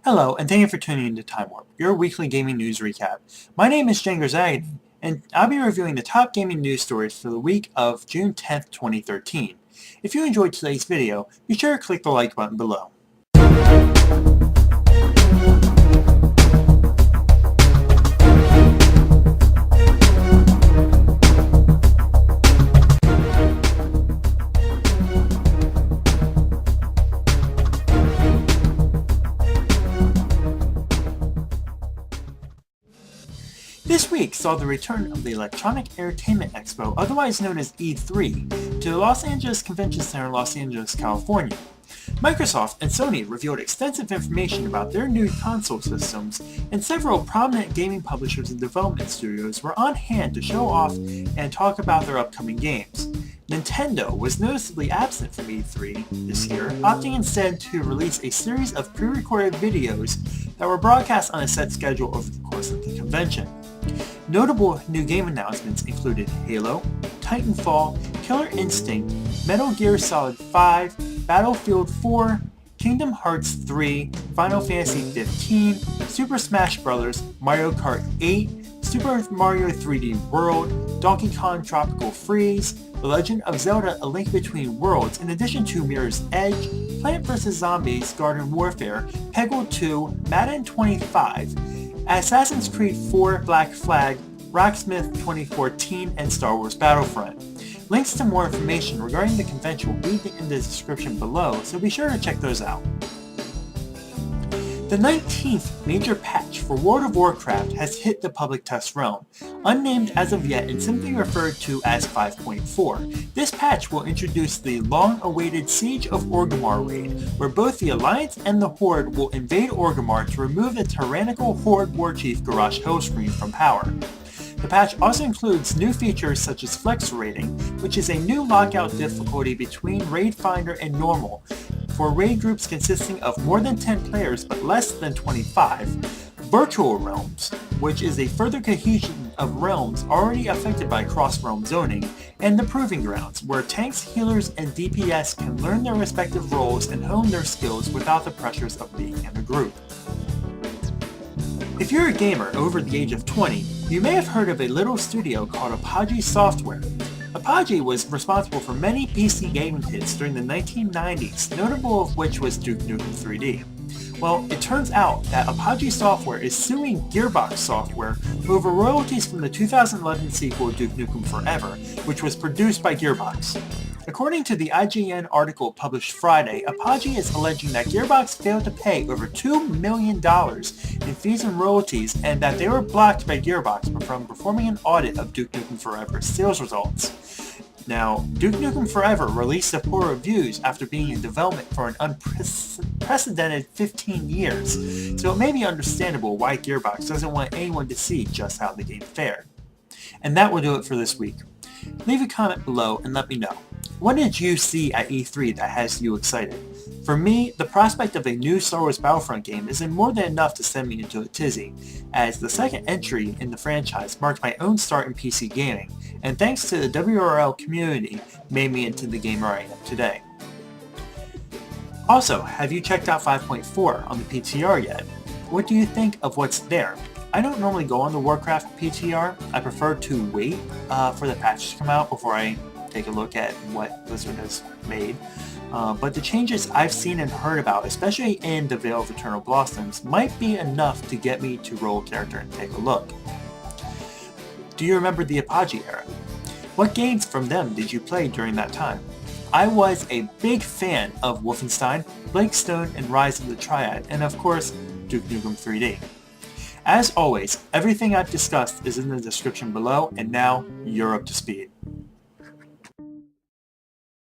Hello, and thank you for tuning in to Time Warp, your weekly gaming news recap. My name is Jangers Agony, and I'll be reviewing the top gaming news stories for the week of June 10th, 2013. If you enjoyed today's video, be sure to click the like button below. This week saw the return of the Electronic Entertainment Expo, otherwise known as E3, to the Los Angeles Convention Center in Los Angeles, California. Microsoft and Sony revealed extensive information about their new console systems, and several prominent gaming publishers and development studios were on hand to show off and talk about their upcoming games. Nintendo was noticeably absent from E3 this year, opting instead to release a series of pre-recorded videos that were broadcast on a set schedule over the course of the convention. Notable new game announcements included Halo, Titanfall, Killer Instinct, Metal Gear Solid 5, Battlefield 4, Kingdom Hearts 3, Final Fantasy 15, Super Smash Bros., Mario Kart 8, Super Mario 3D World, Donkey Kong Tropical Freeze, The Legend of Zelda: A Link Between Worlds, in addition to Mirror's Edge, Plant vs. Zombies, Garden Warfare, Peggle 2, Madden 25, Assassin's Creed 4 Black Flag, Rocksmith 2014, and Star Wars Battlefront. Links to more information regarding the convention will be in the description below, so be sure to check those out. The 19th major patch for World of Warcraft has hit the public test realm, unnamed as of yet and simply referred to as 5.4. This patch will introduce the long-awaited Siege of Orgrimmar raid, where both the Alliance and the Horde will invade Orgrimmar to remove the tyrannical Horde warchief Garrosh Hellscream from power. The patch also includes new features such as Flex Raiding, which is a new lockout difficulty between Raid Finder and Normal, for raid groups consisting of more than 10 players but less than 25, Virtual Realms, which is a further cohesion of realms already affected by cross-realm zoning, and the Proving Grounds, where tanks, healers, and DPS can learn their respective roles and hone their skills without the pressures of being in a group. If you're a gamer over the age of 20, you may have heard of a little studio called Apogee Software. Apogee was responsible for many PC gaming hits during the 1990s, notable of which was Duke Nukem 3D. Well, it turns out that Apogee Software is suing Gearbox Software over royalties from the 2011 sequel Duke Nukem Forever, which was produced by Gearbox. According to the IGN article published Friday, Apogee is alleging that Gearbox failed to pay over $2 million in fees and royalties, and that they were blocked by Gearbox from performing an audit of Duke Nukem Forever's sales results. Now, Duke Nukem Forever released poor reviews after being in development for an unprecedented 15 years, so it may be understandable why Gearbox doesn't want anyone to see just how the game fared. And that will do it for this week. Leave a comment below and let me know. What did you see at E3 that has you excited? For me, the prospect of a new Star Wars Battlefront game is more than enough to send me into a tizzy, as the second entry in the franchise marked my own start in PC gaming, and thanks to the WRL community, made me into the gamer I am today. Also, have you checked out 5.4 on the PTR yet? What do you think of what's there? I don't normally go on the Warcraft PTR. I prefer to wait for the patch to come out before I take a look at what Blizzard has made. But the changes I've seen and heard about, especially in the Veil of Eternal Blossoms, might be enough to get me to roll a character and take a look. Do you remember the Apogee era? What games from them did you play during that time? I was a big fan of Wolfenstein, Blackstone, and Rise of the Triad, and of course, Duke Nukem 3D. As always, everything I've discussed is in the description below, and now you're up to speed.